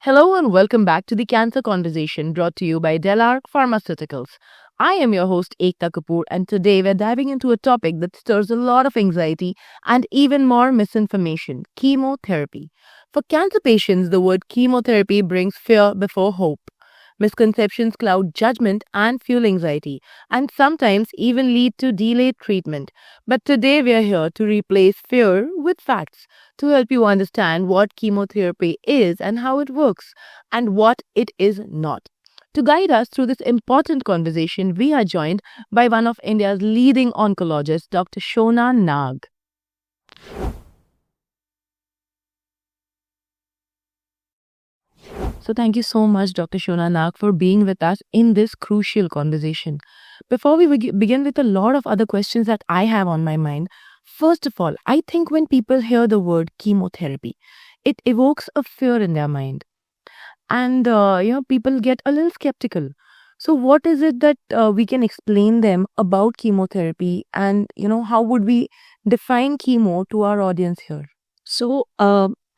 Hello and welcome back to the Cancer Conversation brought to you by Delarc Pharmaceuticals. I am your host Ekta Kapoor, and today we're diving into a topic that stirs a lot of anxiety and even more misinformation: chemotherapy. For cancer patients, the word chemotherapy brings fear before hope. Misconceptions cloud judgment and fuel anxiety, and sometimes even lead to delayed treatment. But today we are here to replace fear with facts, to help you understand what chemotherapy is and how it works, and what it is not. To guide us through this important conversation, we are joined by one of India's leading oncologists, Dr. Shona Nag. So, thank you so much, Dr. Shona Nag, for being with us in this crucial conversation. Before we begin with a lot of other questions that I have on my mind, first of all, I think when people hear the word chemotherapy, it evokes a fear in their mind. And, people get a little skeptical. So, what is it that we can explain them about chemotherapy, and, how would we define chemo to our audience here?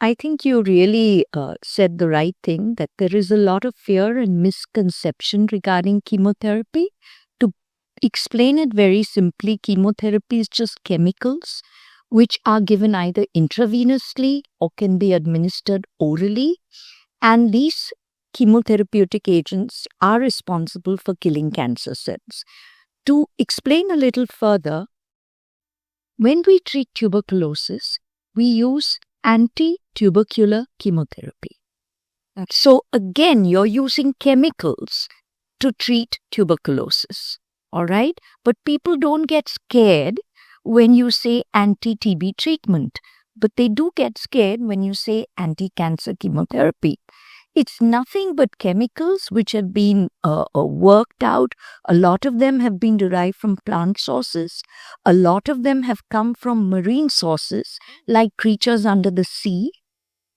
I think you really said the right thing, that there is a lot of fear and misconception regarding chemotherapy. To explain it very simply, chemotherapy is just chemicals which are given either intravenously or can be administered orally. And these chemotherapeutic agents are responsible for killing cancer cells. To explain a little further, when we treat tuberculosis, we use anti-tubercular chemotherapy. So again, you're using chemicals to treat tuberculosis. All right? But people don't get scared when you say anti-TB treatment. But they do get scared when you say anti-cancer chemotherapy. It's nothing but chemicals which have been worked out. A lot of them have been derived from plant sources. A lot of them have come from marine sources, like creatures under the sea.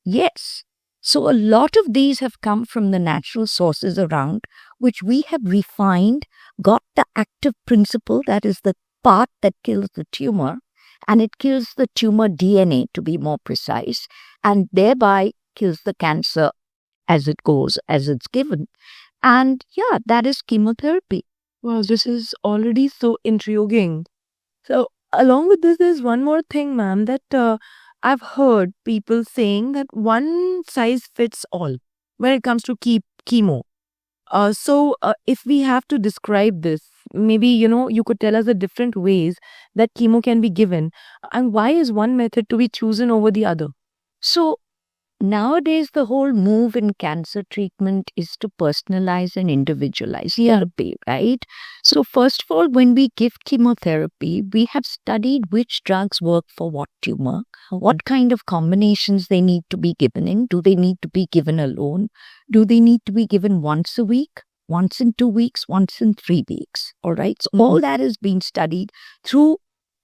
Yes. So a lot of these have come from the natural sources around, which we have refined, got the active principle, that is the part that kills the tumor, and it kills the tumor DNA, to be more precise, and thereby kills the cancer as it goes, as it's given. And yeah, that is chemotherapy. Well, this is already so intriguing. So, along with this, there's one more thing, ma'am, that I've heard people saying that one size fits all when it comes to chemo. If we have to describe this, maybe, you could tell us the different ways that chemo can be given, and why is one method to be chosen over the other? So, nowadays, the whole move in cancer treatment is to personalize and individualize therapy, right? So, first of all, when we give chemotherapy, we have studied which drugs work for what tumor, what kind of combinations they need to be given in. Do they need to be given alone? Do they need to be given once a week, once in 2 weeks, once in 3 weeks? All right. So, all that has been studied through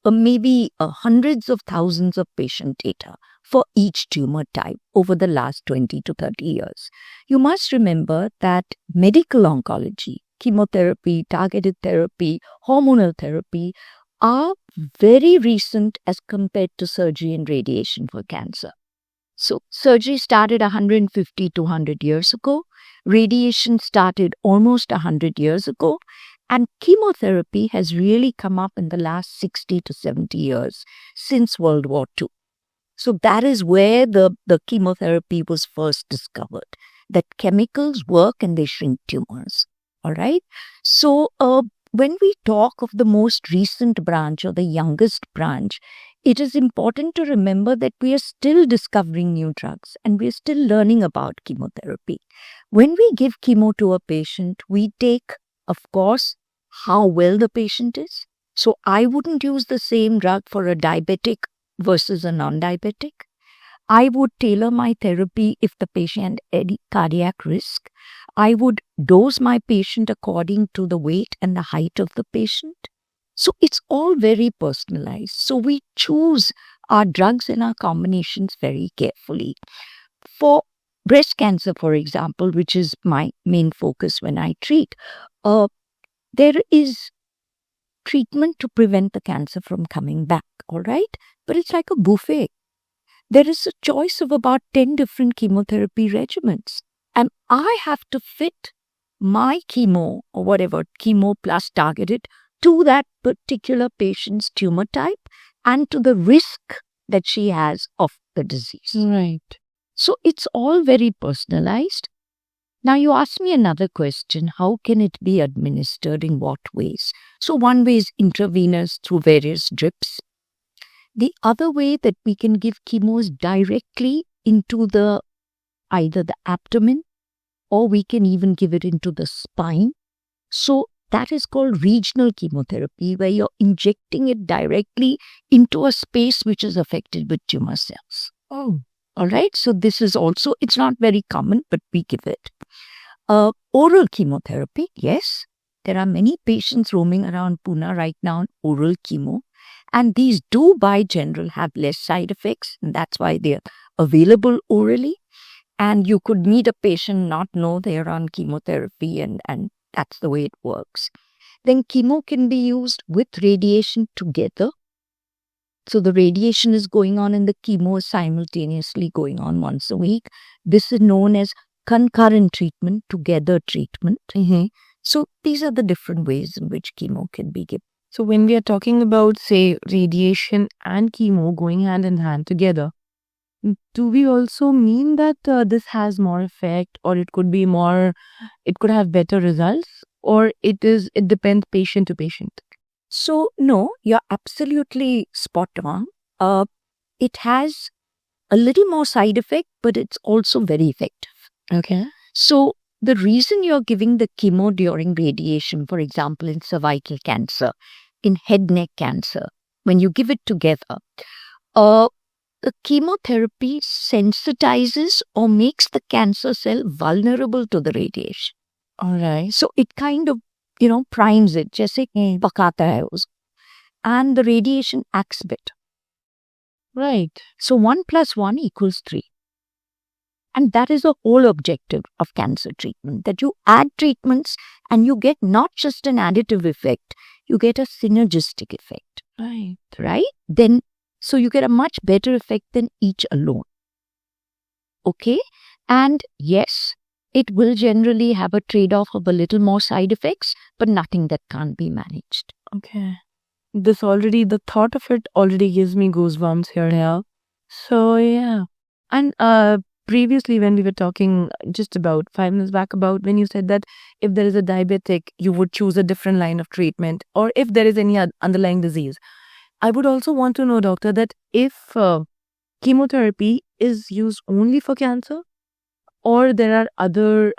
maybe hundreds of thousands of patient data for each tumor type over the last 20 to 30 years. You must remember that medical oncology, chemotherapy, targeted therapy, hormonal therapy are very recent as compared to surgery and radiation for cancer. So surgery started 150 to 100 years ago. Radiation started almost 100 years ago. And chemotherapy has really come up in the last 60 to 70 years since World War II. So that is where the chemotherapy was first discovered, that chemicals work and they shrink tumors. All right. So when we talk of the most recent branch or the youngest branch, it is important to remember that we are still discovering new drugs and we are still learning about chemotherapy. When we give chemo to a patient, we take, of course, how well the patient is. So I wouldn't use the same drug for a diabetic versus a non-diabetic. I would tailor my therapy if the patient had any cardiac risk. I would dose my patient according to the weight and the height of the patient. So it's all very personalized. So we choose our drugs and our combinations very carefully. For breast cancer, for example, which is my main focus when I treat, there is treatment to prevent the cancer from coming back, all right? But it's like a buffet. There is a choice of about 10 different chemotherapy regimens. And I have to fit my chemo or whatever, chemo plus targeted, to that particular patient's tumor type and to the risk that she has of the disease. Right. So it's all very personalized. Now you ask me another question, how can it be administered, in what ways? So one way is intravenous through various drips. The other way that we can give chemo is directly into either the abdomen, or we can even give it into the spine. So that is called regional chemotherapy, where you're injecting it directly into a space which is affected with tumor cells. Oh. All right. So this is also, it's not very common, but we give it. Oral chemotherapy, yes. There are many patients roaming around Pune right now on oral chemo. And these do, by general, have less side effects. And that's why they're available orally. And you could meet a patient, not know they're on chemotherapy, and that's the way it works. Then chemo can be used with radiation together. So the radiation is going on and the chemo is simultaneously going on once a week. This is known as concurrent treatment, together treatment. So these are the different ways in which chemo can be given. So when we are talking about, say, radiation and chemo going hand in hand together, do we also mean that this has more effect, or it could have better results, or it depends patient to patient? So no, you're absolutely spot on. It has a little more side effect, but it's also very effective. Okay. So the reason you're giving the chemo during radiation, for example, in cervical cancer, in head neck cancer, when you give it together, the chemotherapy sensitizes or makes the cancer cell vulnerable to the radiation. All right. So it kind of, primes it, जैसे पकाता है उसको. And the radiation acts better. Right. So 1 + 1 = 3. And that is the whole objective of cancer treatment, that you add treatments and you get not just an additive effect, you get a synergistic effect. Right. Right? Then, so you get a much better effect than each alone. Okay? And yes, it will generally have a trade-off of a little more side effects, but nothing that can't be managed. Okay. The thought of it already gives me goosebumps here now. So yeah. And previously when we were talking just about 5 minutes back about when you said that if there is a diabetic, you would choose a different line of treatment, or if there is any underlying disease. I would also want to know, doctor, that if chemotherapy is used only for cancer, or there are other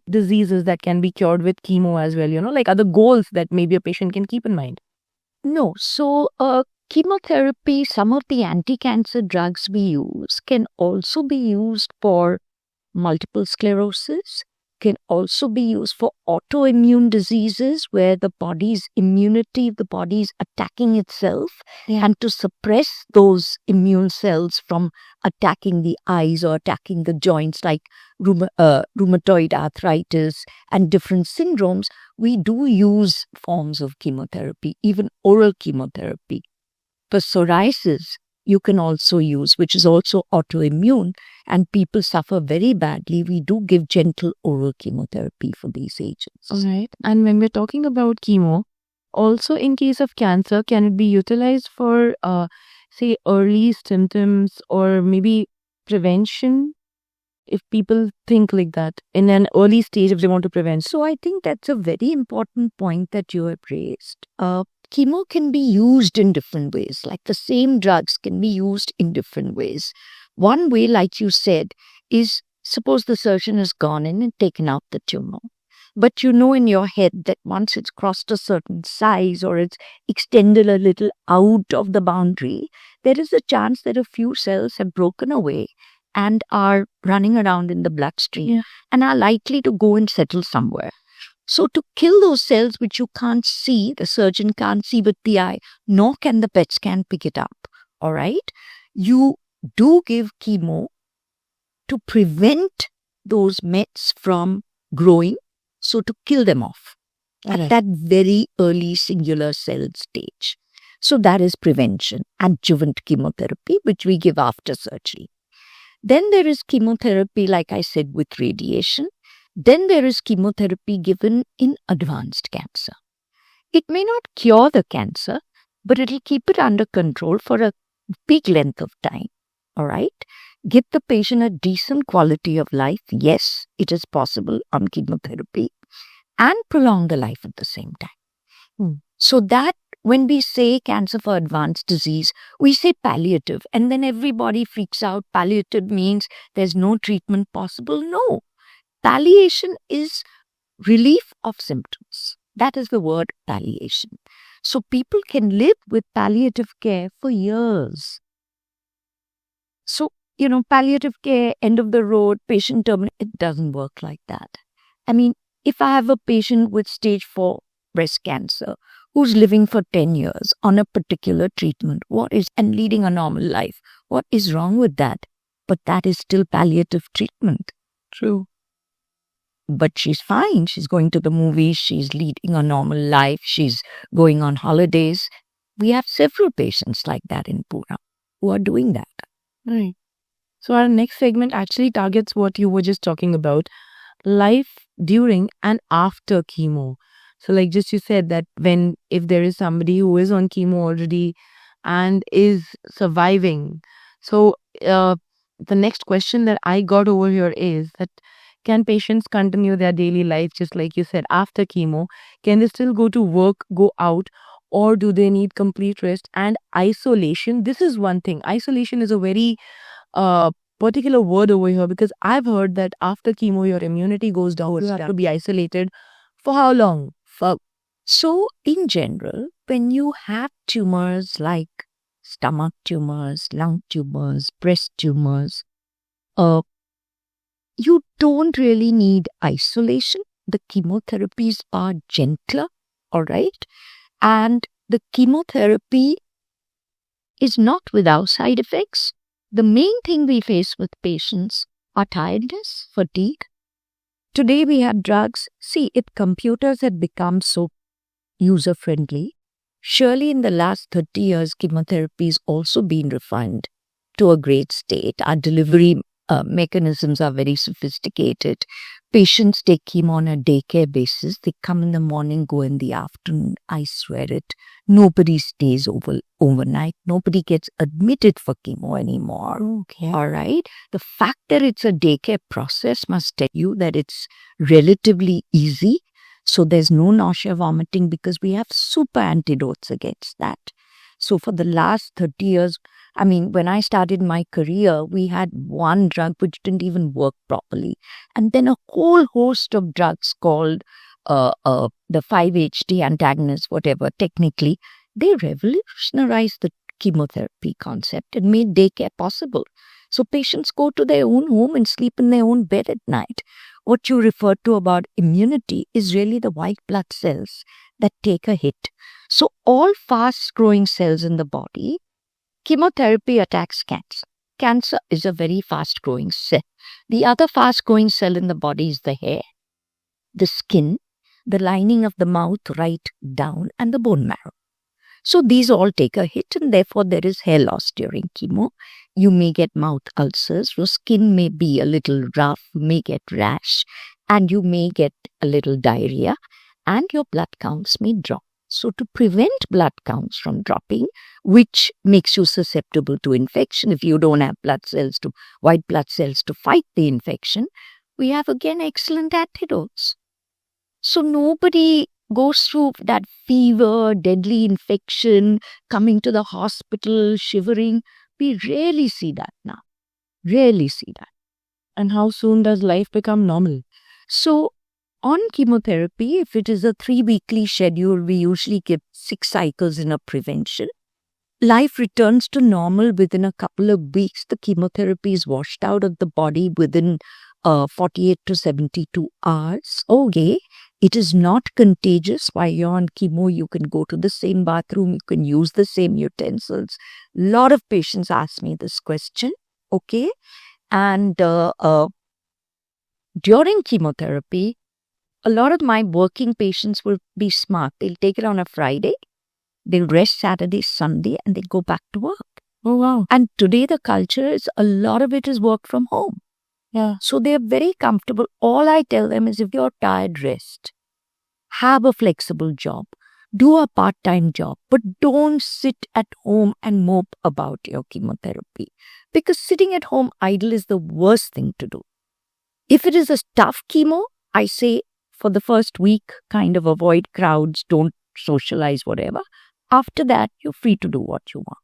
diseases that can be cured with chemo as well, like other goals that maybe a patient can keep in mind. No. So chemotherapy, some of the anti-cancer drugs we use can also be used for multiple sclerosis, can also be used for autoimmune diseases where the body's immunity, the body's attacking itself, and to suppress those immune cells from attacking the eyes or attacking the joints, like rheumatoid arthritis and different syndromes, we do use forms of chemotherapy, even oral chemotherapy. For psoriasis, you can also use, which is also autoimmune, and people suffer very badly. We do give gentle oral chemotherapy for these agents. All right. And when we're talking about chemo, also in case of cancer, can it be utilized for, say, early symptoms or maybe prevention? If people think like that in an early stage, if they want to prevent. So I think that's a very important point that you have raised. Chemo can be used in different ways, like the same drugs can be used in different ways. One way, like you said, is suppose the surgeon has gone in and taken out the tumor. But you know in your head that once it's crossed a certain size or it's extended a little out of the boundary, there is a chance that a few cells have broken away and are running around in the bloodstream and are likely to go and settle somewhere. So to kill those cells which you can't see, the surgeon can't see with the eye, nor can the PET scan pick it up, all right? You do give chemo to prevent those mets from growing, so to kill them off at that very early singular cell stage. So that is prevention, adjuvant chemotherapy, which we give after surgery. Then there is chemotherapy, like I said, with radiation. Then there is chemotherapy given in advanced cancer. It may not cure the cancer, but it'll keep it under control for a big length of time. All right? Give the patient a decent quality of life. Yes, it is possible on chemotherapy, and prolong the life at the same time. So that when we say cancer for advanced disease, we say palliative, and then everybody freaks out. Palliative means there's no treatment possible. No. Palliation is relief of symptoms. That is the word palliation. So people can live with palliative care for years. So, palliative care, end of the road, patient terminal, it doesn't work like that. I mean, if I have a patient with stage 4 breast cancer who's living for 10 years on a particular treatment, and leading a normal life, what is wrong with that? But that is still palliative treatment. True. But she's fine. She's going to the movies. She's leading a normal life. She's going on holidays. We have several patients like that in Pune who are doing that. Right. So our next segment actually targets what you were just talking about, life during and after chemo. So like just you said that if there is somebody who is on chemo already and is surviving. So the next question that I got over here is that can patients continue their daily life just like you said after chemo? Can they still go to work, go out, or do they need complete rest and isolation? This is one thing. Isolation is a very particular word over here because I've heard that after chemo your immunity goes down. You have to be isolated. For how long? So in general, when you have tumors like stomach tumors, lung tumors, breast tumors, you don't really need isolation. The chemotherapies are gentler, all right? And the chemotherapy is not without side effects. The main thing we face with patients are tiredness, fatigue. Today we have drugs. See, if computers had become so user-friendly, surely in the last 30 years, chemotherapy has also been refined to a great state. Our delivery mechanisms are very sophisticated. Patients take chemo on a daycare basis. They come in the morning, go in the afternoon. I swear it. Nobody stays overnight. Nobody gets admitted for chemo anymore. Okay. All right. The fact that it's a daycare process must tell you that it's relatively easy. So there's no nausea, vomiting because we have super antidotes against that. So for the last 30 years, I mean, when I started my career, we had one drug which didn't even work properly. And then a whole host of drugs called the 5-HT antagonists, whatever, technically, they revolutionized the chemotherapy concept and made daycare possible. So patients go to their own home and sleep in their own bed at night. What you referred to about immunity is really the white blood cells that take a hit. So all fast-growing cells in the body, chemotherapy attacks cancer. Cancer is a very fast-growing cell. The other fast-growing cell in the body is the hair, the skin, the lining of the mouth right down, and the bone marrow. So these all take a hit and therefore there is hair loss during chemo. You may get mouth ulcers, your skin may be a little rough, you may get rash, and you may get a little diarrhea, and your blood counts may drop. So to prevent blood counts from dropping, which makes you susceptible to infection if you don't have white blood cells to fight the infection, we have again excellent antidotes. So nobody goes through that fever, deadly infection, coming to the hospital, shivering. We rarely see that now. Rarely see that. And how soon does life become normal? So on chemotherapy, if it is a 3-weekly schedule, we usually give 6 cycles in a prevention. Life returns to normal within a couple of weeks. The chemotherapy is washed out of the body within 48 to 72 hours. Okay. It is not contagious. While you're on chemo, you can go to the same bathroom, you can use the same utensils. A lot of patients ask me this question, okay? And during chemotherapy, a lot of my working patients will be smart. They'll take it on a Friday, they'll rest Saturday, Sunday, and they go back to work. Oh, wow. And today the culture is a lot of it is work from home. Yeah. So they're very comfortable. All I tell them is if you're tired, rest. Have a flexible job. Do a part-time job. But don't sit at home and mope about your chemotherapy. Because sitting at home idle is the worst thing to do. If it is a tough chemo, I say for the first week, kind of avoid crowds, don't socialize, whatever. After that, you're free to do what you want.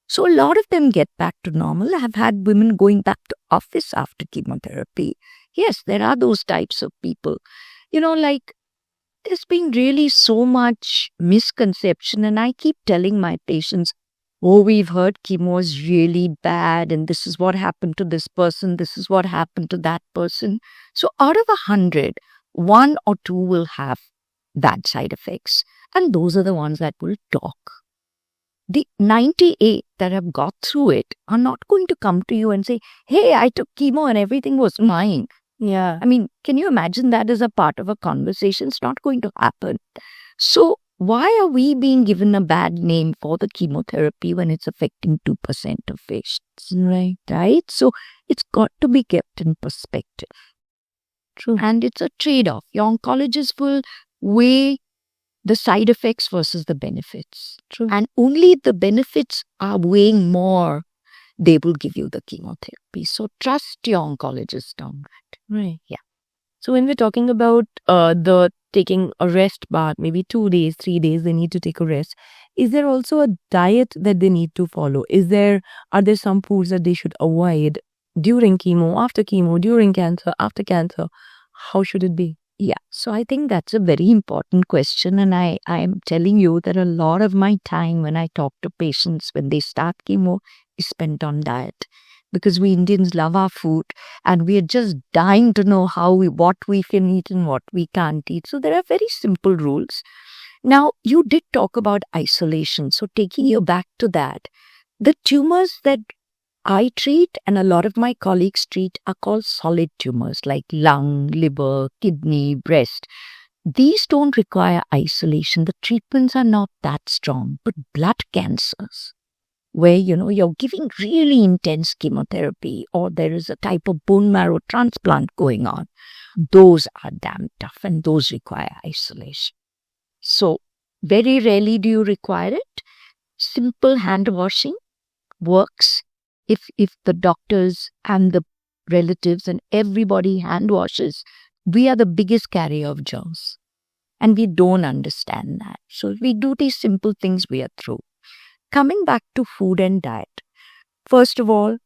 So a lot of them get back to normal. I've had women going back to office after chemotherapy. Yes, there are those types of people. Like there's been really so much misconception, and I keep telling my patients, oh, we've heard chemo is really bad, and this is what happened to this person, this is what happened to that person. So out of 100, 1 or 2 will have bad side effects, and those are the ones that will talk. The 98 that have got through it are not going to come to you and say, hey, I took chemo and everything was fine. Yeah. I mean, can you imagine that as a part of a conversation? It's not going to happen. So why are we being given a bad name for the chemotherapy when it's affecting 2% of patients? Right? So it's got to be kept in perspective. True. And it's a trade-off. Your oncologist will weigh the side effects versus the benefits. True. And only if the benefits are weighing more, they will give you the chemotherapy. So trust your oncologist on that. Right. Yeah. So when we're talking about the taking a rest bath, maybe 2 days, 3 days, they need to take a rest. Is there also a diet that they need to follow? Are there some foods that they should avoid during chemo, after chemo, during cancer, after cancer? How should it be? Yeah, so I think that's a very important question. And I am telling you that a lot of my time when I talk to patients when they start chemo is spent on diet. Because we Indians love our food and we are just dying to know what we can eat and what we can't eat. So there are very simple rules. Now, you did talk about isolation. So taking you back to that, the tumors that I treat and a lot of my colleagues treat are called solid tumors like lung, liver, kidney, breast. These don't require isolation. The treatments are not that strong. But blood cancers, where, you're giving really intense chemotherapy or there is a type of bone marrow transplant going on, those are damn tough and those require isolation. So very rarely do you require it. Simple hand washing works. If the doctors and the relatives and everybody hand washes, we are the biggest carrier of germs. And we don't understand that. So if we do these simple things, we are through. Coming back to food and diet. First of all,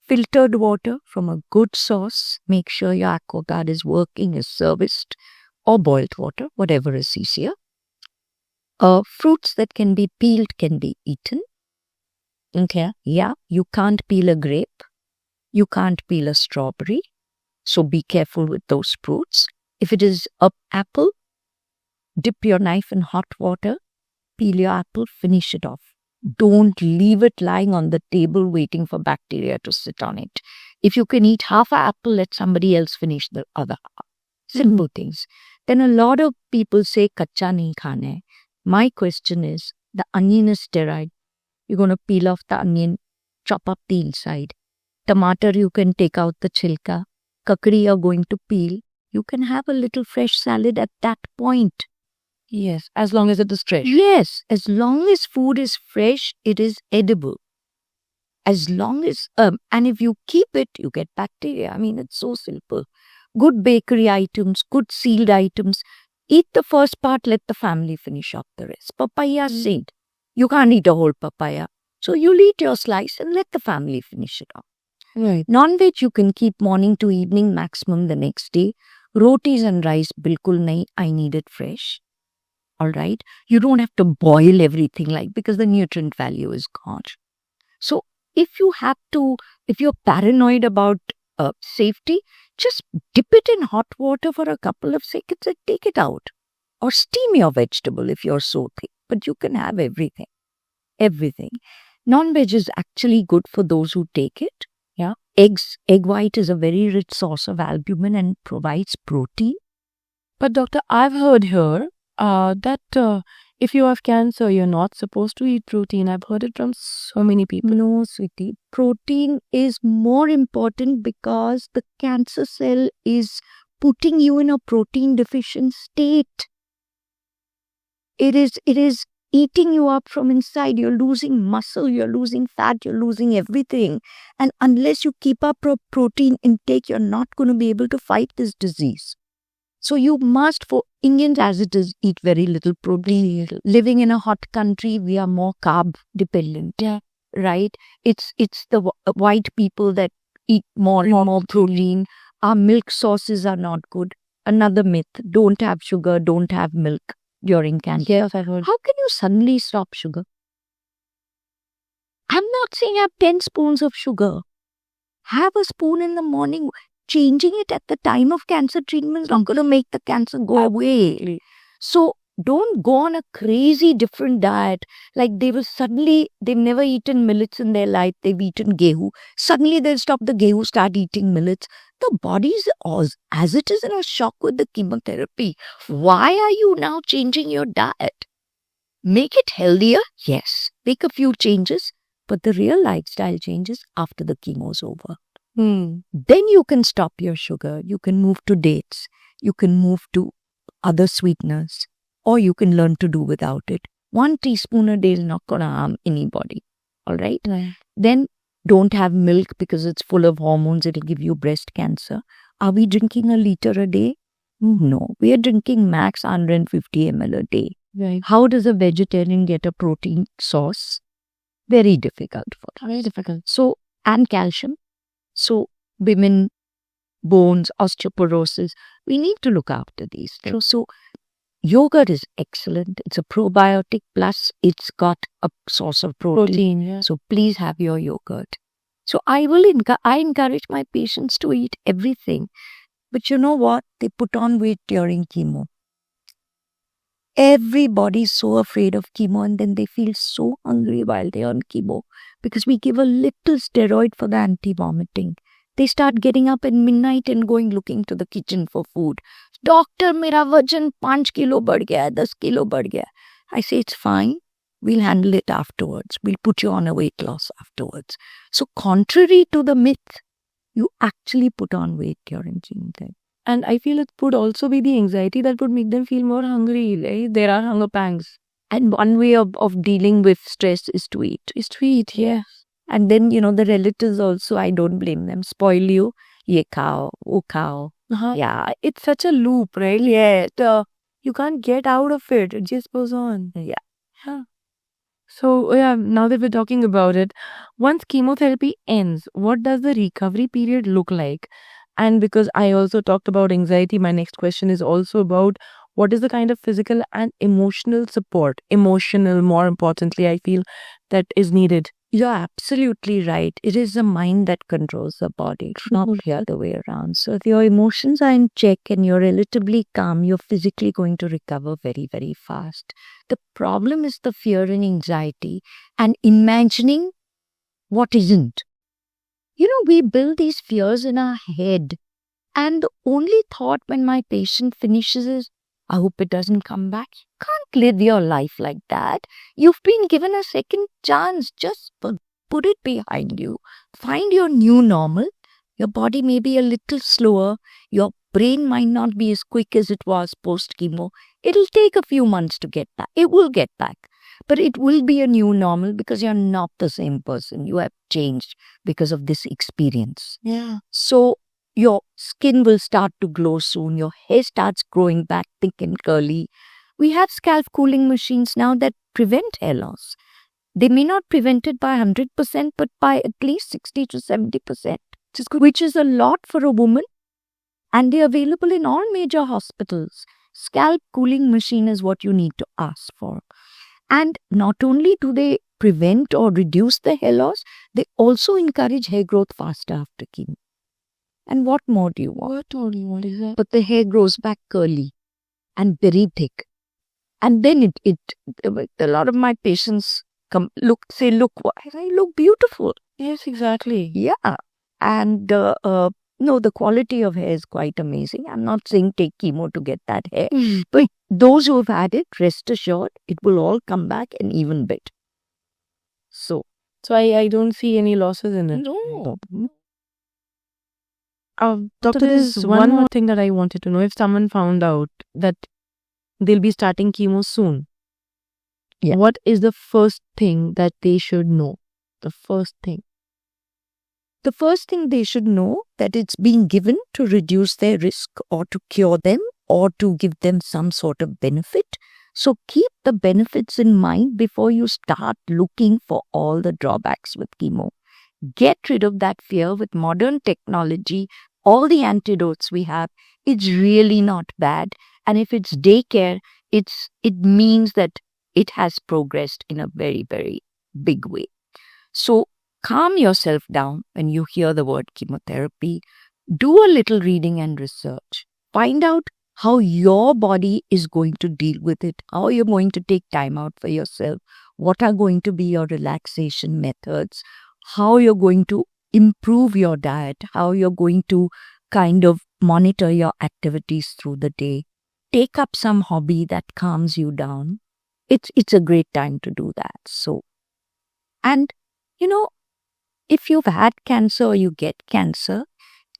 filtered water from a good source. Make sure your AquaGuard is working, is serviced, or boiled water, whatever is easier. Fruits that can be peeled can be eaten. Okay. Yeah, you can't peel a grape. You can't peel a strawberry. So be careful with those fruits. If it is an apple, dip your knife in hot water, peel your apple, finish it off. Don't leave it lying on the table waiting for bacteria to sit on it. If you can eat half an apple, let somebody else finish the other half. Simple things. Then a lot of people say kacha nahi khana hai. My question is, the onion is sterile. You're going to peel off the onion, chop up the inside. Tomato, you can take out the chilka. Kakdi, you're going to peel. You can have a little fresh salad at that point. Yes, as long as it is fresh. Yes, as long as food is fresh, it is edible. As long as, and if you keep it, you get bacteria. I mean, it's so simple. Good bakery items, good sealed items. Eat the first part, let the family finish up the rest. Papaya seed. You can't eat a whole papaya. So you'll eat your slice and let the family finish it up. Right. Non-veg you can keep morning to evening, maximum the next day. Rotis and rice, bilkul nahi, I need it fresh. All right. You don't have to boil everything because the nutrient value is gone. So if you're paranoid about safety, just dip it in hot water for a couple of seconds and take it out. Or steam your vegetable if you're so thick. But you can have everything. Everything. Non-veg is actually good for those who take it. Yeah. Egg white is a very rich source of albumin and provides protein. But doctor, I've heard here that If you have cancer, you're not supposed to eat protein. I've heard it from so many people. No, sweetie. Protein is more important because the cancer cell is putting you in a protein deficient state. It is eating you up from inside. You're losing muscle, you're losing fat, you're losing everything. And unless you keep up protein intake, you're not going to be able to fight this disease. So you must, for Indians as it is, eat very little protein. Living in a hot country, we are more carb dependent. Yeah. Right? It's the white people that eat more and more protein. Our milk sources are not good. Another myth, don't have sugar, don't have milk during cancer. Yes, I've heard. How can you suddenly stop sugar? I'm not saying have 10 spoons of sugar. Have a spoon in the morning. Changing it at the time of cancer treatment is not going to make the cancer go away. So don't go on a crazy different diet. Like they've never eaten millets in their life. They've eaten gehu. Suddenly they'll stop the gehu, start eating millets. The body's as it is in a shock with the chemotherapy. Why are you now changing your diet? Make it healthier, yes. Make a few changes, but the real lifestyle changes after the chemo's over. Then you can stop your sugar. You can move to dates. You can move to other sweeteners. Or you can learn to do without it. 1 teaspoon a day is not going to harm anybody. All right? Then don't have milk because it's full of hormones. It'll give you breast cancer. Are we drinking a liter a day? No. We are drinking max 150 ml a day. Right. How does a vegetarian get a protein source? Very difficult for us. Very difficult. So, and calcium. So, women, bones, osteoporosis, we need to look after these things. So, yogurt is excellent. It's a probiotic plus it's got a source of protein. Yeah. So, please have your yogurt. So, I encourage my patients to eat everything. But you know what? They put on weight during chemo. Everybody's so afraid of chemo and then they feel so hungry while they're on chemo because we give a little steroid for the anti-vomiting. They start getting up at midnight and going looking to the kitchen for food. Doctor, mera vajan 5 kilo बढ़ गया है, 10 kilo बढ़ गया है. I say it's fine. We'll handle it afterwards. We'll put you on a weight loss afterwards. So contrary to the myth, you actually put on weight during chemotherapy. And I feel it could also be the anxiety that would make them feel more hungry. Right? There are hunger pangs. And one way of dealing with stress is to eat. Yes. And then, the relatives also, I don't blame them. Spoil you. Ye khao, wo khao. Yeah, it's such a loop, right? Yeah. You can't get out of it. It just goes on. Yeah. So, now that we're talking about it, once chemotherapy ends, what does the recovery period look like? And because I also talked about anxiety, my next question is also about what is the kind of physical and emotional support, more importantly, I feel, that is needed. You're absolutely right. It is the mind that controls the body, not the other way around. So if your emotions are in check and you're relatively calm, you're physically going to recover very, very fast. The problem is the fear and anxiety and imagining what isn't. We build these fears in our head. And the only thought when my patient finishes is, I hope it doesn't come back. You can't live your life like that. You've been given a second chance. Just put it behind you. Find your new normal. Your body may be a little slower. Your brain might not be as quick as it was post-chemo. It'll take a few months to get back. It will get back. But it will be a new normal because you're not the same person. You have changed because of this experience. Yeah. So your skin will start to glow soon. Your hair starts growing back thick and curly. We have scalp cooling machines now that prevent hair loss. They may not prevent it by 100%, but by at least 60 to 70%, which is a lot for a woman. And they're available in all major hospitals. Scalp cooling machine is what you need to ask for. And not only do they prevent or reduce the hair loss, they also encourage hair growth faster after chemo. And what more do you want? What is that? But the hair grows back curly and very thick. And then a lot of my patients say, look, why I look beautiful. Yes, exactly. Yeah. And No, the quality of hair is quite amazing. I'm not saying take chemo to get that hair, but those who have had it, rest assured, it will all come back and even better. So I don't see any losses in it. no. Doctor, there's one more thing that I wanted to know. If someone found out that they'll be starting chemo soon, Yeah. what is the first thing that they should know? The first thing. The first thing they should know that it's being given to reduce their risk or to cure them or to give them some sort of benefit. So keep the benefits in mind before you start looking for all the drawbacks with chemo. Get rid of that fear with modern technology. All the antidotes we have, it's really not bad. And if it's daycare, it means that it has progressed in a very, very big way. So calm yourself down when you hear the word chemotherapy. Do a little reading and research. Find out how your body is going to deal with it, how you're going to take time out for yourself, what are going to be your relaxation methods, how you're going to improve your diet, how you're going to kind of monitor your activities through the day. Take up some hobby that calms you down. It's a great time to do that. So, and if you've had cancer or you get cancer,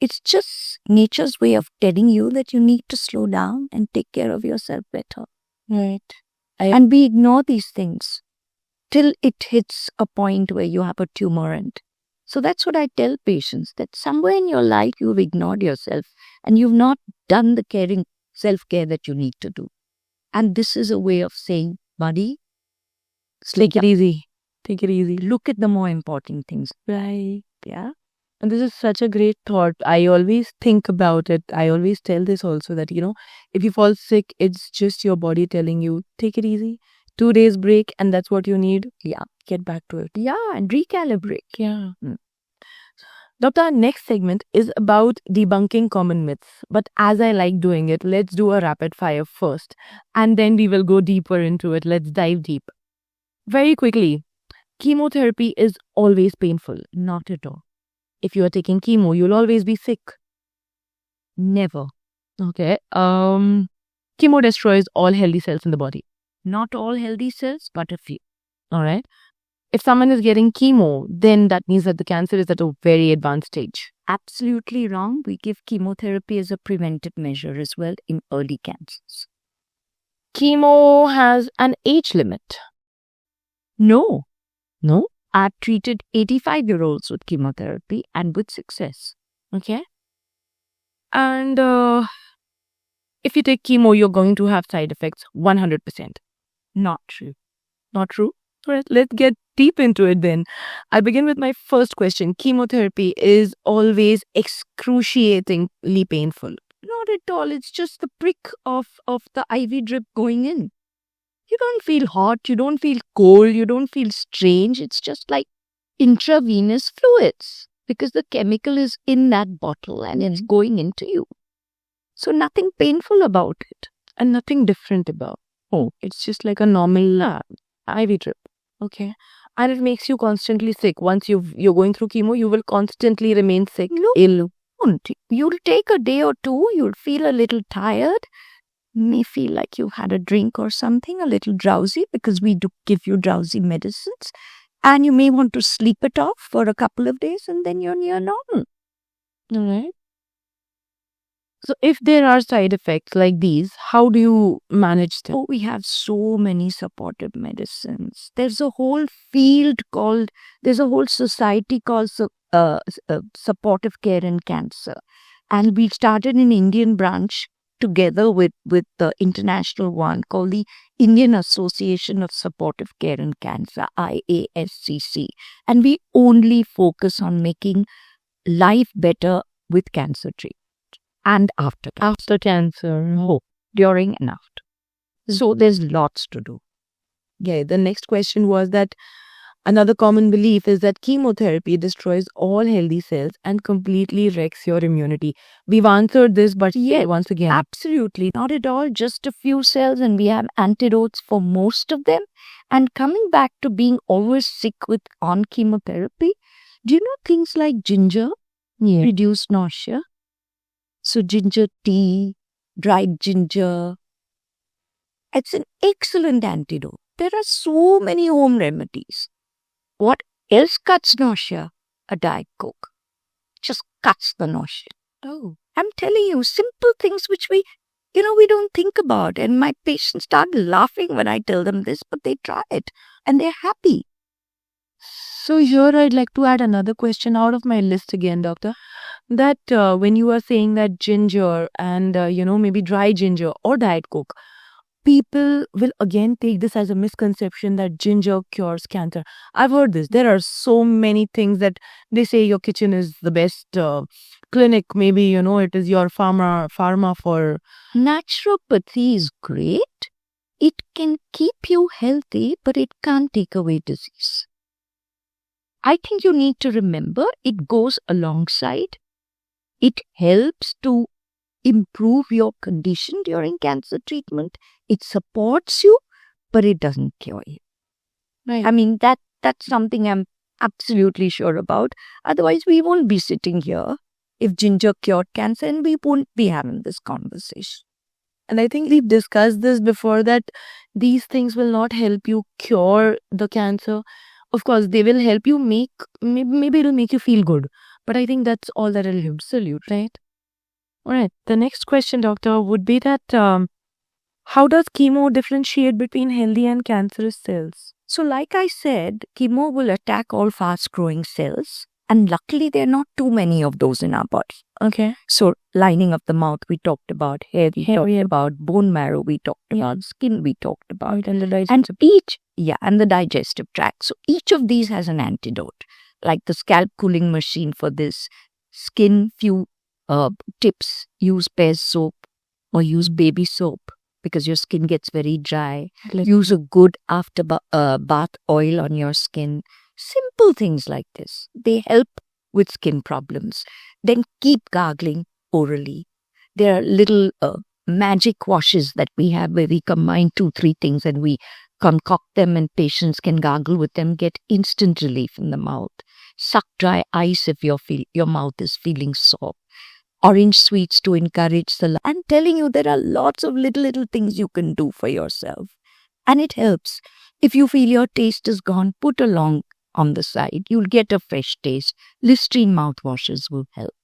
it's just nature's way of telling you that you need to slow down and take care of yourself better. Right. And we ignore these things till it hits a point where you have a tumor. And so that's what I tell patients, that somewhere in your life you've ignored yourself and you've not done the caring self-care that you need to do. And this is a way of saying, buddy, Take it easy. Take it easy. look at the more important things. Right. Yeah. And this is such a great thought. I always think about it. I always tell this also that, if you fall sick, it's just your body telling you, take it easy. 2 days break, and that's what you need. Yeah. Get back to it. Yeah. And recalibrate. Yeah. Mm. Doctor, our next segment is about debunking common myths. But as I like doing it, let's do a rapid fire first. And then we will go deeper into it. Let's dive deep. Very quickly, chemotherapy is always painful. Not at all. If you are taking chemo, you'll always be sick. Never. Okay. Chemo destroys all healthy cells in the body. Not all healthy cells, but a few. All right. If someone is getting chemo, then that means that the cancer is at a very advanced stage. Absolutely wrong. We give chemotherapy as a preventive measure as well in early cancers. Chemo has an age limit. No. No? I've treated 85-year-olds with chemotherapy and with success. Okay. And if you take chemo, you're going to have side effects 100%. Not true. Not true? All right, let's get deep into it then. I'll begin with my first question. Chemotherapy is always excruciatingly painful. Not at all. It's just the prick of the IV drip going in. You don't feel hot, you don't feel cold, you don't feel strange. It's just like intravenous fluids because the chemical is in that bottle and it's going into you. So nothing painful about it. And nothing different about. Oh, it's just like a normal IV drip. Okay. And it makes you constantly sick. Once you're going through chemo, you will constantly remain sick, ill. You'll take a day or two, you'll feel a little tired, may feel like you've had a drink or something, a little drowsy because we do give you drowsy medicines. And you may want to sleep it off for a couple of days and then you're near normal. All right. So if there are side effects like these, how do you manage them? Oh, we have so many supportive medicines. There's a whole field called, there's a whole society called supportive care in cancer. And we started an Indian branch together with the international one called the Indian Association of Supportive Care in Cancer, IASCC. And we only focus on making life better with cancer treatment. And after cancer. Oh, during and after. So there's lots to do. Yeah, the next question was that another common belief is that chemotherapy destroys all healthy cells and completely wrecks your immunity. We've answered this, but once again. Absolutely. Not at all. Just a few cells, and we have antidotes for most of them. And coming back to being always sick on chemotherapy, do you know things like ginger? Yeah. reduce nausea. So ginger tea, dried ginger, it's an excellent antidote. There are so many home remedies. What else cuts nausea? A Diet Coke. Just cuts the nausea. Oh. I'm telling you, simple things which we don't think about. And my patients start laughing when I tell them this, but they try it and they're happy. So here I'd like to add another question out of my list again, doctor. That when you are saying that ginger and maybe dry ginger or Diet Coke, people will again take this as a misconception that ginger cures cancer. I've heard this. There are so many things that they say your kitchen is the best clinic. Maybe it is your pharma for. Naturopathy is great. It can keep you healthy, but it can't take away disease. I think you need to remember it goes alongside. It helps to improve your condition during cancer treatment. It supports you, but it doesn't cure you. Right. I mean, that's something I'm absolutely sure about. Otherwise, we won't be sitting here if ginger cured cancer and we won't be having this conversation. And I think we've discussed this before that these things will not help you cure the cancer. Of course, they will help you maybe it'll make you feel good. But I think that's all that it'll help. Absolute, right? All right. The next question, doctor, would be that how does chemo differentiate between healthy and cancerous cells? So, like I said, chemo will attack all fast-growing cells. And luckily, there are not too many of those in our body. Okay. So, lining of the mouth, we talked about. Hair, we talked about. Bone marrow, we talked about. Skin, we talked about. And the and the digestive tract. So, each of these has an antidote. Like the scalp cooling machine for this. Skin, few tips. Use Pears soap or use baby soap because your skin gets very dry. Use a good after bath oil on your skin. Simple things like this. They help with skin problems. Then keep gargling orally. There are little magic washes that we have where we combine 2-3 things and we concoct them and patients can gargle with them, get instant relief in the mouth. Suck dry ice if your mouth is feeling sore. Orange sweets to encourage the. I'm telling you, there are lots of little things you can do for yourself. And it helps. If you feel your taste is gone, put a long on the side. You'll get a fresh taste. Listerine mouthwashes will help.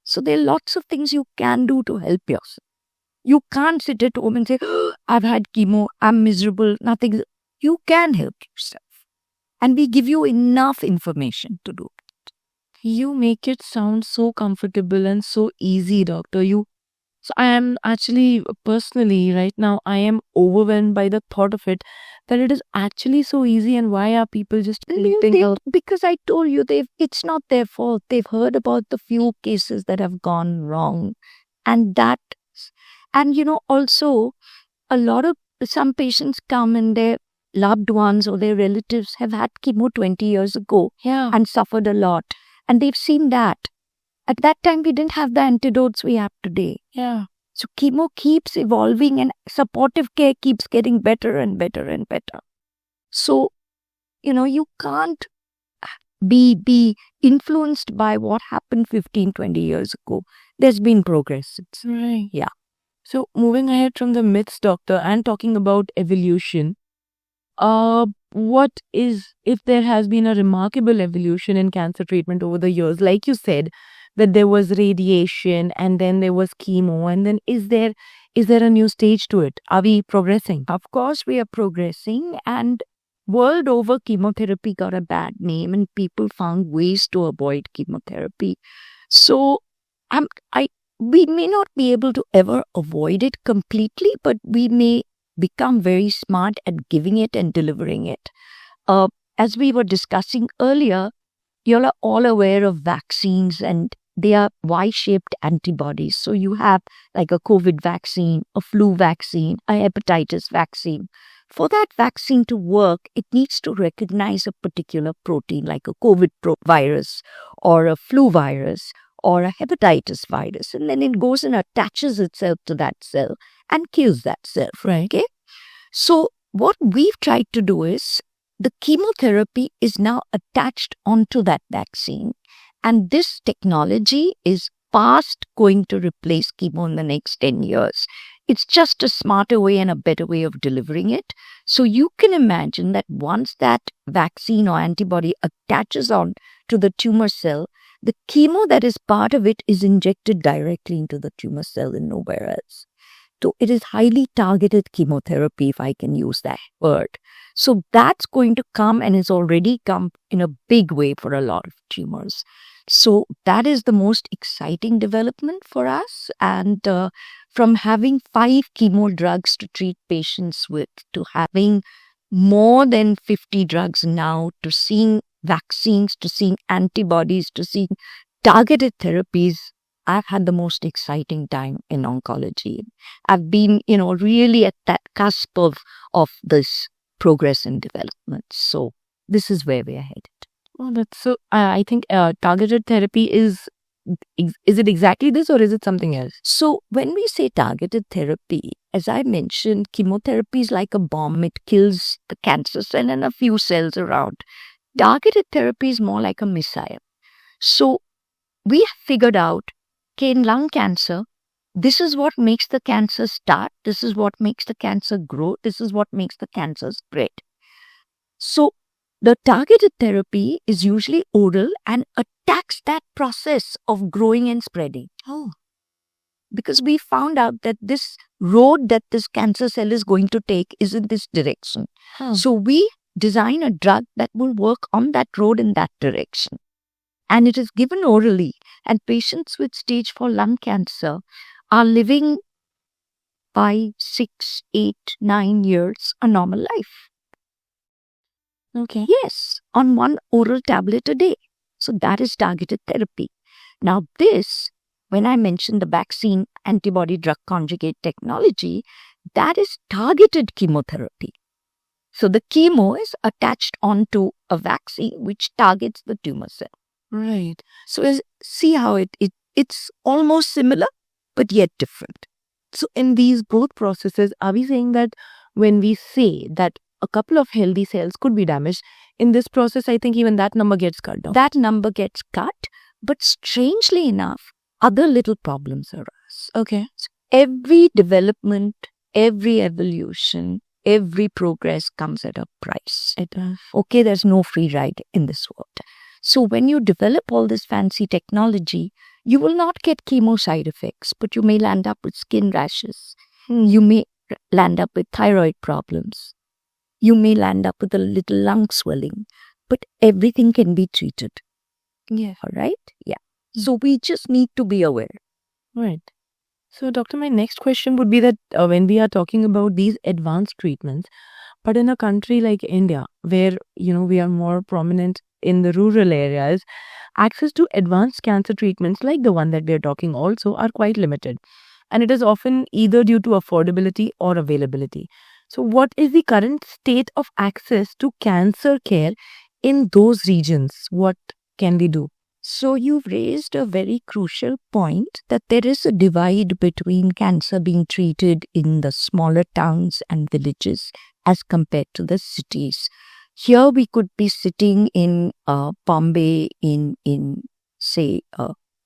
So there are lots of things you can do to help yourself. You can't sit at home and say, oh, I've had chemo, I'm miserable, nothing. You can help yourself. And we give you enough information to do it. You make it sound so comfortable and so easy, doctor. So I am actually personally right now, I am overwhelmed by the thought of it, that it is actually so easy. And why are people just because I told you, it's not their fault. They've heard about the few cases that have gone wrong. And also some patients come and their loved ones or their relatives have had chemo 20 years ago and suffered a lot. And they've seen that. At that time, we didn't have the antidotes we have today. Yeah. So chemo keeps evolving and supportive care keeps getting better and better and better. So, you can't be influenced by what happened 15, 20 years ago. There's been progress. Right. Yeah. So moving ahead from the myths, doctor, and talking about evolution, what is, if there has been a remarkable evolution in cancer treatment over the years, like you said, that there was radiation and then there was chemo, and then is there a new stage to it? Are we progressing? Of course, we are progressing, and world over, chemotherapy got a bad name and people found ways to avoid chemotherapy. So, we may not be able to ever avoid it completely, but we may become very smart at giving it and delivering it. As we were discussing earlier, you're all aware of vaccines and they are Y-shaped antibodies. So you have like a COVID vaccine, a flu vaccine, a hepatitis vaccine. For that vaccine to work, it needs to recognize a particular protein like a COVID virus or a flu virus or a hepatitis virus. And then it goes and attaches itself to that cell and kills that cell. Right. Okay? So what we've tried to do is the chemotherapy is now attached onto that vaccine And this technology is fast going to replace chemo in the next 10 years. It's just a smarter way and a better way of delivering it. So you can imagine that once that vaccine or antibody attaches on to the tumor cell, the chemo that is part of it is injected directly into the tumor cell and nowhere else. So it is highly targeted chemotherapy, if I can use that word. So that's going to come and has already come in a big way for a lot of tumors. So that is the most exciting development for us. And from having 5 chemo drugs to treat patients with, to having more than 50 drugs now, to seeing vaccines, to seeing antibodies, to seeing targeted therapies, I've had the most exciting time in oncology. I've been, really at that cusp of this progress and development. So this is where we are headed. Oh, that's so. I think targeted therapy is it exactly this or is it something else? So when we say targeted therapy, as I mentioned, chemotherapy is like a bomb. It kills the cancer cell and a few cells around. Targeted therapy is more like a missile. So we have figured out, in lung cancer, this is what makes the cancer start. This is what makes the cancer grow. This is what makes the cancer spread. So the targeted therapy is usually oral and attacks that process of growing and spreading. Oh. Because we found out that this road that this cancer cell is going to take is in this direction. Oh. So we design a drug that will work on that road in that direction. And it is given orally. And patients with stage 4 lung cancer are living 5, 6, 8, 9 years a normal life. Okay. Yes, on one oral tablet a day. So that is targeted therapy. Now this, when I mentioned the vaccine antibody drug conjugate technology, that is targeted chemotherapy. So the chemo is attached onto a vaccine which targets the tumor cell. Right. So see how it's almost similar, but yet different. So in these both processes, are we saying that when we say that a couple of healthy cells could be damaged, in this process, I think even that number gets cut down? That number gets cut, but strangely enough, other little problems arise. Okay. So every development, every evolution, every progress comes at a price. It does. Okay, there's no free ride in this world. So when you develop all this fancy technology, you will not get chemo side effects, but you may land up with skin rashes. You may land up with thyroid problems. You may land up with a little lung swelling, but everything can be treated. Yeah. All right? Yeah. So we just need to be aware. Right. So, doctor, my next question would be that when we are talking about these advanced treatments, but in a country like India, where, we are more prominent in the rural areas, access to advanced cancer treatments like the one that we are talking also are quite limited. And it is often either due to affordability or availability. So what is the current state of access to cancer care in those regions? What can we do? So you've raised a very crucial point that there is a divide between cancer being treated in the smaller towns and villages as compared to the cities. Here we could be sitting in Bombay, in say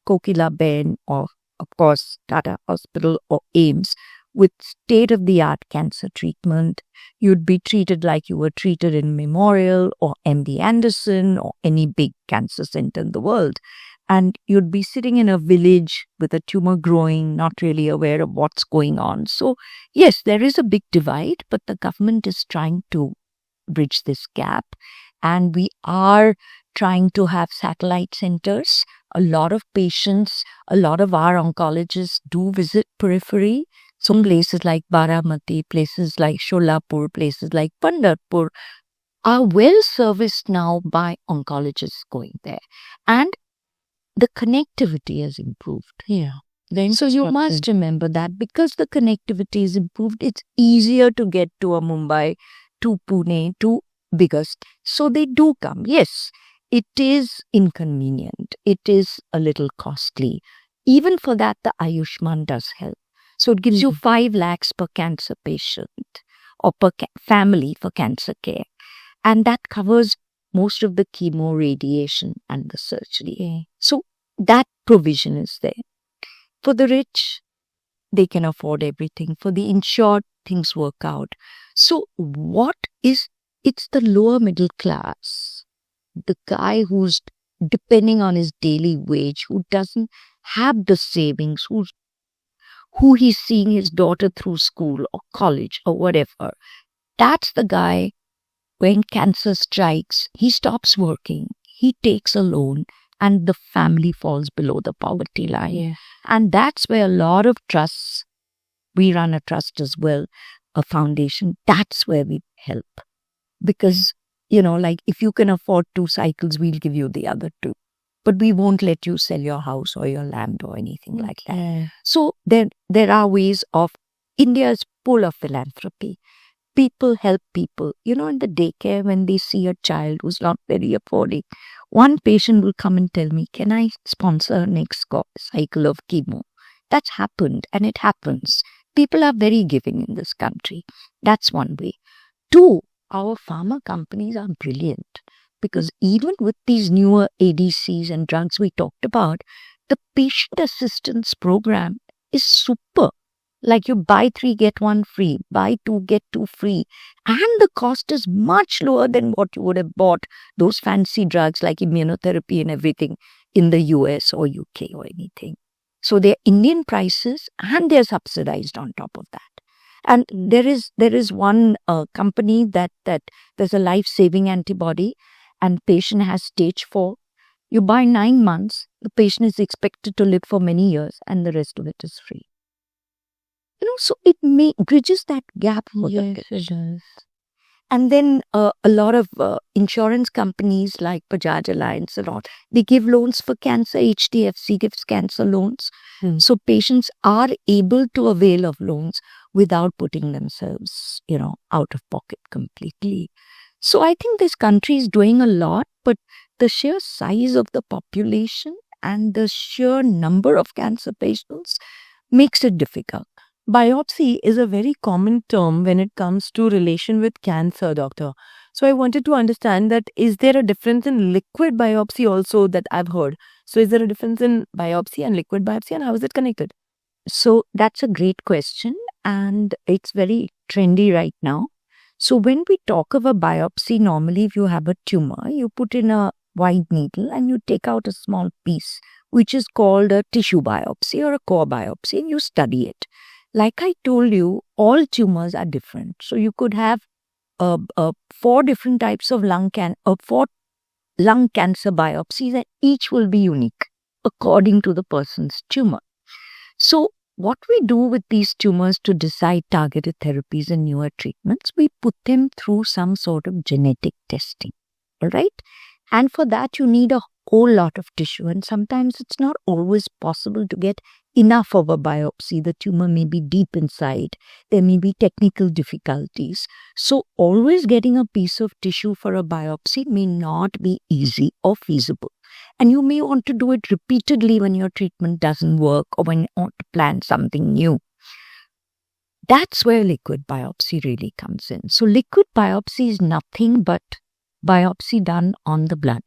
Kokilaben, or of course Tata Hospital or AIIMS, with state-of-the-art cancer treatment. You'd be treated like you were treated in Memorial or MD Anderson or any big cancer center in the world. And you'd be sitting in a village with a tumor growing, not really aware of what's going on. So yes, there is a big divide, but the government is trying to bridge this gap. And we are trying to have satellite centers. A lot of patients, a lot of our oncologists do visit periphery. So places like Baramati, places like Sholapur, places like Pandharpur are well serviced now by oncologists going there. And the connectivity has improved. Yeah. So you must remember that because the connectivity is improved, it's easier to get to a Mumbai, to Pune, to bigger. So they do come. Yes, it is inconvenient. It is a little costly. Even for that, the Ayushman does help. So it gives you 5 lakhs per cancer patient or per family for cancer care. And that covers most of the chemo, radiation, and the surgery. So that provision is there. For the rich, they can afford everything. For the insured, things work out. So it's the lower middle class, the guy who's depending on his daily wage, who doesn't have the savings, who he's seeing his daughter through school or college or whatever. That's the guy, when cancer strikes, he stops working, he takes a loan, and the family falls below the poverty line. Yeah. And that's where a lot of trusts, we run a trust as well, a foundation, that's where we help. Because, like if you can afford 2 cycles, we'll give you the other 2. But we won't let you sell your house or your land or anything like that. Yeah. So there are ways of, India is full of philanthropy. People help people. In the daycare, when they see a child who's not very affording, one patient will come and tell me, can I sponsor next cycle of chemo? That's happened, and it happens. People are very giving in this country. That's one way. 2, our pharma companies are brilliant, because even with these newer ADCs and drugs we talked about, the patient assistance program is super. Like you buy 3, get 1 free, buy 2, get 2 free. And the cost is much lower than what you would have bought those fancy drugs like immunotherapy and everything in the US or UK or anything. So they're Indian prices and they're subsidized on top of that. And there is one company that there's a life-saving antibody, and patient has stage 4. You buy 9 months, the patient is expected to live for many years, and the rest of it is free. So it bridges that gap for the Yes, rich. it does. And then a lot of insurance companies like Bajaj Alliance and all, they give loans for cancer. HDFC gives cancer loans. So patients are able to avail of loans without putting themselves, out of pocket completely. So I think this country is doing a lot, but the sheer size of the population and the sheer number of cancer patients makes it difficult. Biopsy is a very common term when it comes to relation with cancer, doctor. So I wanted to understand that, is there a difference in liquid biopsy also that I've heard? So is there a difference in biopsy and liquid biopsy, and how is it connected? So that's a great question, and it's very trendy right now. So when we talk of a biopsy, normally if you have a tumor, you put in a wide needle and you take out a small piece, which is called a tissue biopsy or a core biopsy, and you study it. Like I told you, all tumors are different. So you could have 4 different types of 4 lung cancer biopsies, and each will be unique according to the person's tumor. So what we do with these tumors to decide targeted therapies and newer treatments, we put them through some sort of genetic testing. All right? And for that, you need a whole lot of tissue. And sometimes it's not always possible to get enough of a biopsy. The tumor may be deep inside. There may be technical difficulties. So always getting a piece of tissue for a biopsy may not be easy or feasible. And you may want to do it repeatedly when your treatment doesn't work or when you want to plan something new. That's where liquid biopsy really comes in. So liquid biopsy is nothing but biopsy done on the blood.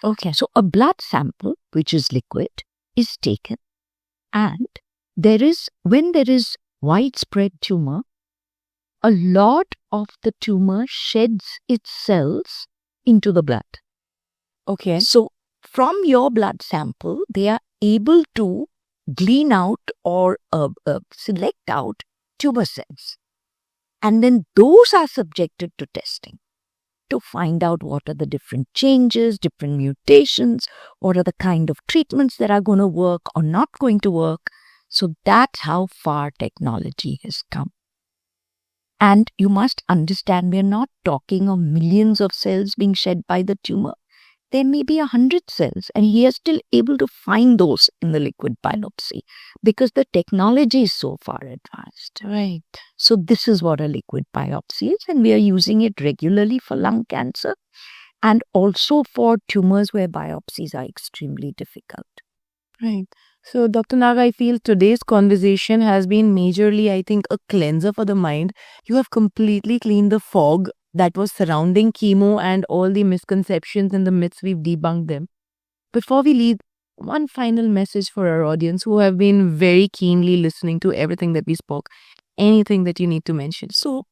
Okay. So a blood sample, which is liquid, is taken, and when there is widespread tumor, a lot of the tumor sheds its cells into the blood. Okay. So from your blood sample, they are able to glean out or select out tumor cells. And then those are subjected to testing to find out what are the different changes, different mutations, what are the kind of treatments that are going to work or not going to work. So that's how far technology has come. And you must understand, we're not talking of millions of cells being shed by the tumor. There may be 100 cells, and he is still able to find those in the liquid biopsy because the technology is so far advanced. Right. So this is what a liquid biopsy is, and we are using it regularly for lung cancer and also for tumors where biopsies are extremely difficult. Right. So, Dr. Nag, I feel today's conversation has been majorly, I think, a cleanser for the mind. You have completely cleaned the fog that was surrounding chemo and all the misconceptions and the myths. We've debunked them. Before we leave, one final message for our audience who have been very keenly listening to everything that we spoke. Anything that you need to mention? So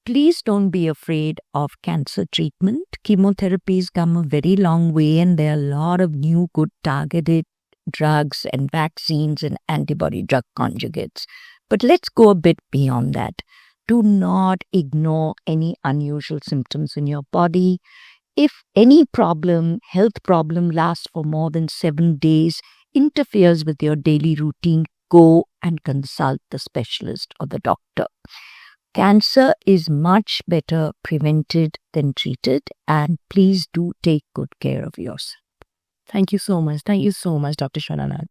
please don't be afraid of cancer treatment. Chemotherapy has come a very long way, and there are a lot of new good targeted drugs and vaccines and antibody drug conjugates. But let's go a bit beyond that. Do not ignore any unusual symptoms in your body. If any health problem lasts for more than 7 days, interferes with your daily routine, go and consult the specialist or the doctor. Cancer is much better prevented than treated, and please do take good care of yourself. Thank you so much. Thank you so much, Dr. Shwanana.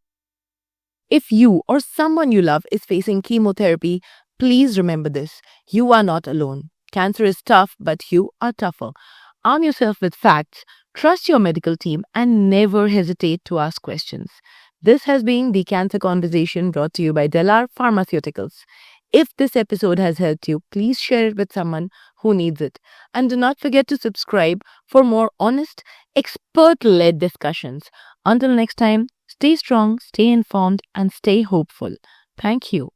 If you or someone you love is facing chemotherapy, please remember this. You are not alone. Cancer is tough, but you are tougher. Arm yourself with facts, trust your medical team, and never hesitate to ask questions. This has been the Cancer Conversation brought to you by Delar Pharmaceuticals. If this episode has helped you, please share it with someone who needs it. And do not forget to subscribe for more honest, expert-led discussions. Until next time, stay strong, stay informed, and stay hopeful. Thank you.